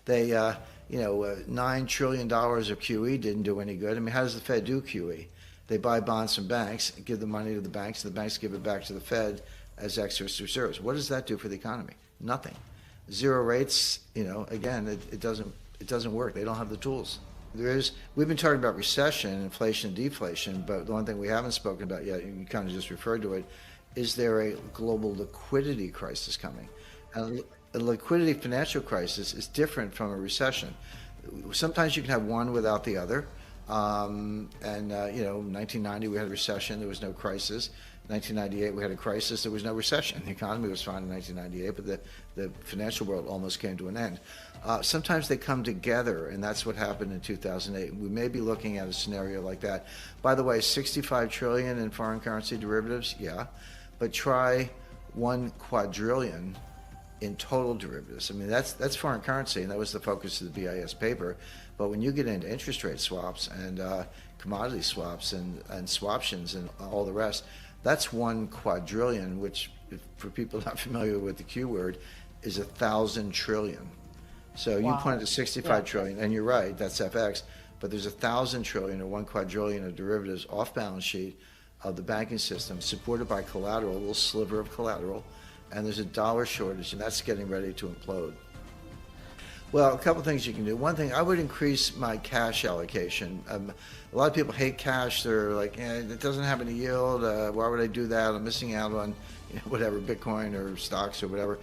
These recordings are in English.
$9 trillion of QE didn't do any good. I mean, how does the Fed do QE? They buy bonds from banks, give the money to the banks, and the banks give it back to the Fed as excess reserves. What does that do for the economy? Nothing. Zero rates, again, it doesn't work. They don't have the tools. We've been talking about recession, inflation, deflation, but the one thing we haven't spoken about yet, you kind of just referred to it, is there a global liquidity crisis coming? And a liquidity financial crisis is different from a recession. Sometimes you can have one without the other. 1990 we had a recession, there was no crisis. 1998 we had a crisis, there was no recession. The economy was fine in 1998, but the financial world almost came to an end. Sometimes they come together, and that's what happened in 2008. We may be looking at a scenario like that. By the way, 65 trillion in foreign currency derivatives, yeah, but try 1 quadrillion in total derivatives. I mean, that's foreign currency, and that was the focus of the BIS paper. But when you get into interest rate swaps and commodity swaps and swaptions and all the rest, that's 1 quadrillion, which, for people not familiar with the Q word, is 1,000 trillion. So wow. You pointed to 65 trillion, and you're right, that's FX, but there's 1,000 trillion or 1 quadrillion of derivatives off balance sheet of the banking system, supported by collateral, a little sliver of collateral, and there's a dollar shortage, and that's getting ready to implode. Well, a couple things you can do. One thing, I would increase my cash allocation. A lot of people hate cash. They're like, it doesn't have any yield. Why would I do that? I'm missing out on whatever, Bitcoin or stocks or whatever.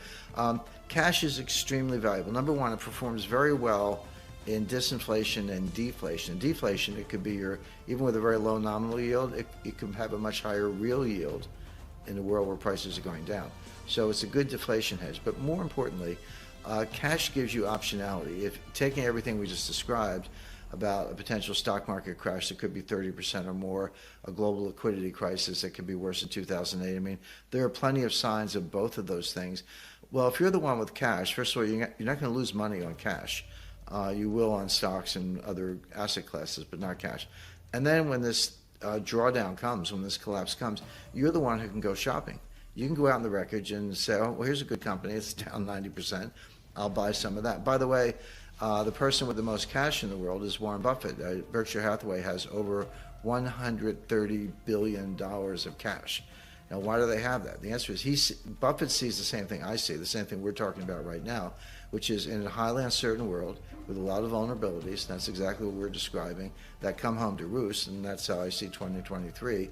Cash is extremely valuable. Number one, it performs very well in disinflation and deflation. Deflation, it could be even with a very low nominal yield, it can have a much higher real yield in a world where prices are going down. So it's a good deflation hedge. But more importantly, cash gives you optionality. If taking everything we just described about a potential stock market crash that could be 30% or more, a global liquidity crisis that could be worse than 2008. I mean, there are plenty of signs of both of those things. Well, if you're the one with cash, first of all, you're not going to lose money on cash. You will on stocks and other asset classes, but not cash. And then when this drawdown comes, when this collapse comes, you're the one who can go shopping. You can go out in the wreckage and say, oh, well, here's a good company. It's down 90%. I'll buy some of that. By the way, the person with the most cash in the world is Warren Buffett. Berkshire Hathaway has over $130 billion of cash. Now, why do they have that? The answer is Buffett sees the same thing I see, the same thing we're talking about right now, which is in a highly uncertain world with a lot of vulnerabilities, and that's exactly what we're describing, that come home to roost, and that's how I see 2023.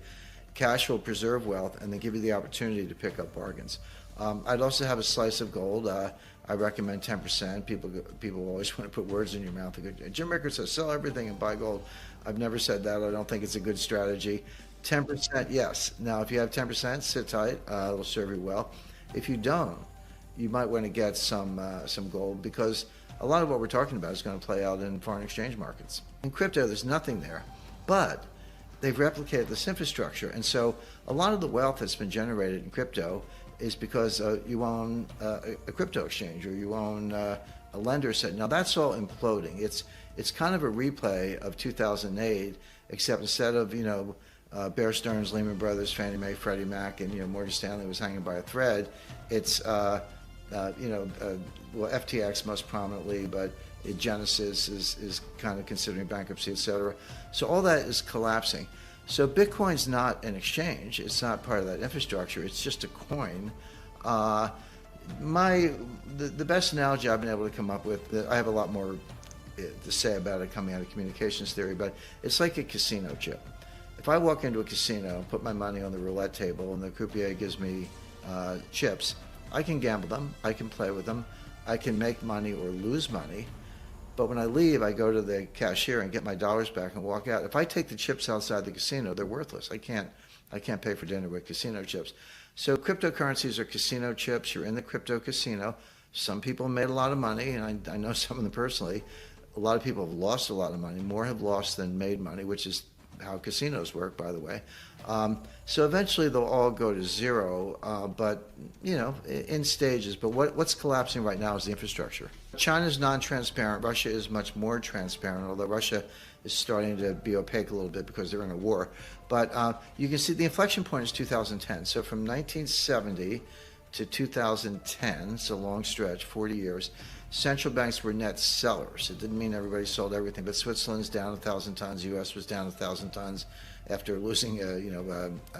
Cash will preserve wealth and then give you the opportunity to pick up bargains. I'd also have a slice of gold. I recommend 10%. People always want to put words in your mouth. Jim Rickards says, sell everything and buy gold. I've never said that. I don't think it's a good strategy. 10%, yes. Now, if you have 10%, sit tight. It'll serve you well. If you don't, you might want to get some gold, because a lot of what we're talking about is going to play out in foreign exchange markets. In crypto, there's nothing there, but they've replicated this infrastructure. And so a lot of the wealth that's been generated in crypto is because you own a crypto exchange, or you own a lender set. Now that's all imploding. It's kind of a replay of 2008, except instead of Bear Stearns, Lehman Brothers, Fannie Mae, Freddie Mac, and Morgan Stanley was hanging by a thread. It's FTX most prominently, but Genesis is kind of considering bankruptcy, et cetera. So all that is collapsing. So Bitcoin's not an exchange. It's not part of that infrastructure. It's just a coin. The best analogy I've been able to come up with, I have a lot more to say about it coming out of communications theory, but it's like a casino chip. If I walk into a casino, put my money on the roulette table, and the croupier gives me chips, I can gamble them, I can play with them, I can make money or lose money. But when I leave, I go to the cashier and get my dollars back and walk out. If I take the chips outside the casino, they're worthless. I can't pay for dinner with casino chips. So cryptocurrencies are casino chips. You're in the crypto casino. Some people made a lot of money, and I know some of them personally. A lot of people have lost a lot of money. More have lost than made money, which is how casinos work, by the way. So eventually they'll all go to zero, but in stages. But what's collapsing right now is the infrastructure. China's non-transparent. Russia is much more transparent, although Russia is starting to be opaque a little bit because they're in a war. But you can see the inflection point is 2010. So from 1970 to 2010, it's a long stretch, 40 years. central banks were net sellers. It didn't mean everybody sold everything, but Switzerland's down 1,000 tons, U.S. was down 1,000 tons after losing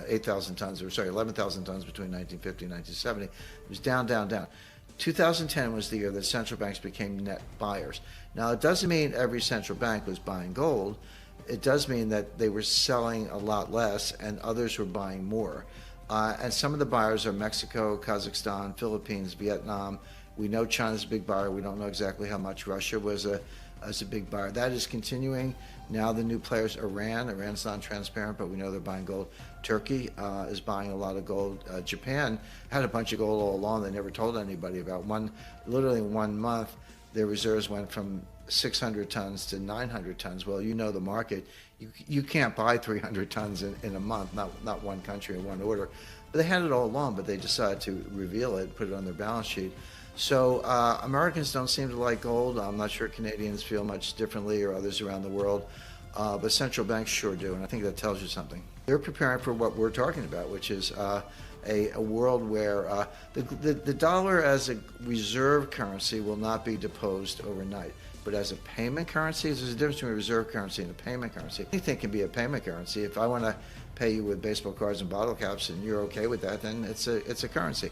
8,000 tons, or sorry, 11,000 tons between 1950 and 1970. It was down, down, down. 2010 was the year that central banks became net buyers. Now, it doesn't mean every central bank was buying gold. It does mean that they were selling a lot less and others were buying more. And some of the buyers are Mexico, Kazakhstan, Philippines, Vietnam. We know China's a big buyer. We don't know exactly how much. Russia was a big buyer. That is continuing. Now the new players, Iran's non-transparent, but we know they're buying gold. Turkey is buying a lot of gold. Japan had a bunch of gold all along. They never told anybody about. Literally in 1 month, their reserves went from 600 tons to 900 tons. Well, you know the market. You can't buy 300 tons in a month, not one country in one order. But they had it all along, but they decided to reveal it, put it on their balance sheet. So Americans don't seem to like gold. I'm not sure Canadians feel much differently, or others around the world, but central banks sure do, and I think that tells you something. They're preparing for what we're talking about, which is a world where the dollar as a reserve currency will not be deposed overnight. But as a payment currency, there's a difference between a reserve currency and a payment currency. Anything can be a payment currency. If I want to pay you with baseball cards and bottle caps and you're okay with that, then it's a currency.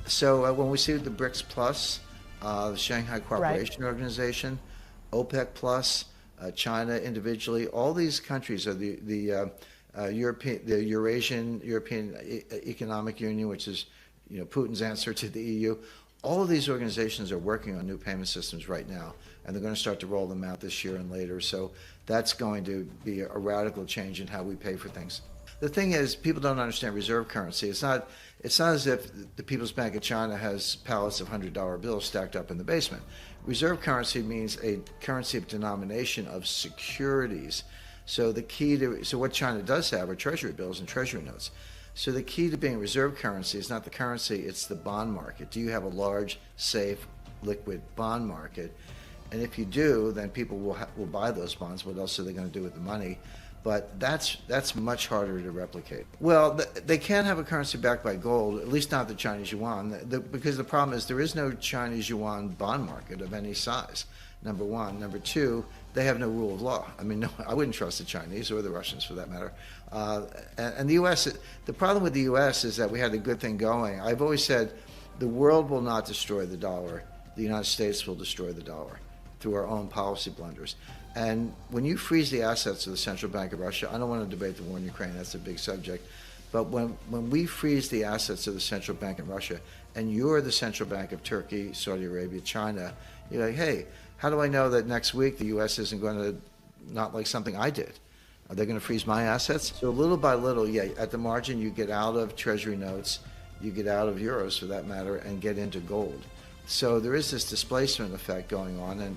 So when we see the BRICS Plus, the Shanghai Cooperation Organization, OPEC Plus, China individually, all these countries are the Eurasian Economic Union, which is Putin's answer to the EU. All of these organizations are working on new payment systems right now, and they're going to start to roll them out this year and later. So that's going to be a radical change in how we pay for things. The thing is, people don't understand reserve currency. It's not as if the People's Bank of China has pallets of $100 bills stacked up in the basement. Reserve currency means a currency of denomination of securities. So what China does have are treasury bills and treasury notes. So the key to being reserve currency is not the currency, it's the bond market. Do you have a large, safe, liquid bond market? And if you do, then people will buy those bonds. What else are they going to do with the money? But that's much harder to replicate. Well, they can't have a currency backed by gold, at least not the Chinese yuan, because the problem is there is no Chinese yuan bond market of any size, number one. Number two, they have no rule of law. I mean, no, I wouldn't trust the Chinese or the Russians for that matter. And the U.S., the problem with the U.S. is that we had a good thing going. I've always said the world will not destroy the dollar. The United States will destroy the dollar through our own policy blunders. And when you freeze the assets of the Central Bank of Russia, I don't want to debate the war in Ukraine, that's a big subject, but when we freeze the assets of the Central Bank of Russia, and you're the Central Bank of Turkey, Saudi Arabia, China, you're like, hey, how do I know that next week the U.S. isn't going to not like something I did? Are they going to freeze my assets? So little by little, yeah, at the margin, you get out of treasury notes, you get out of euros for that matter, and get into gold. So there is this displacement effect going on, and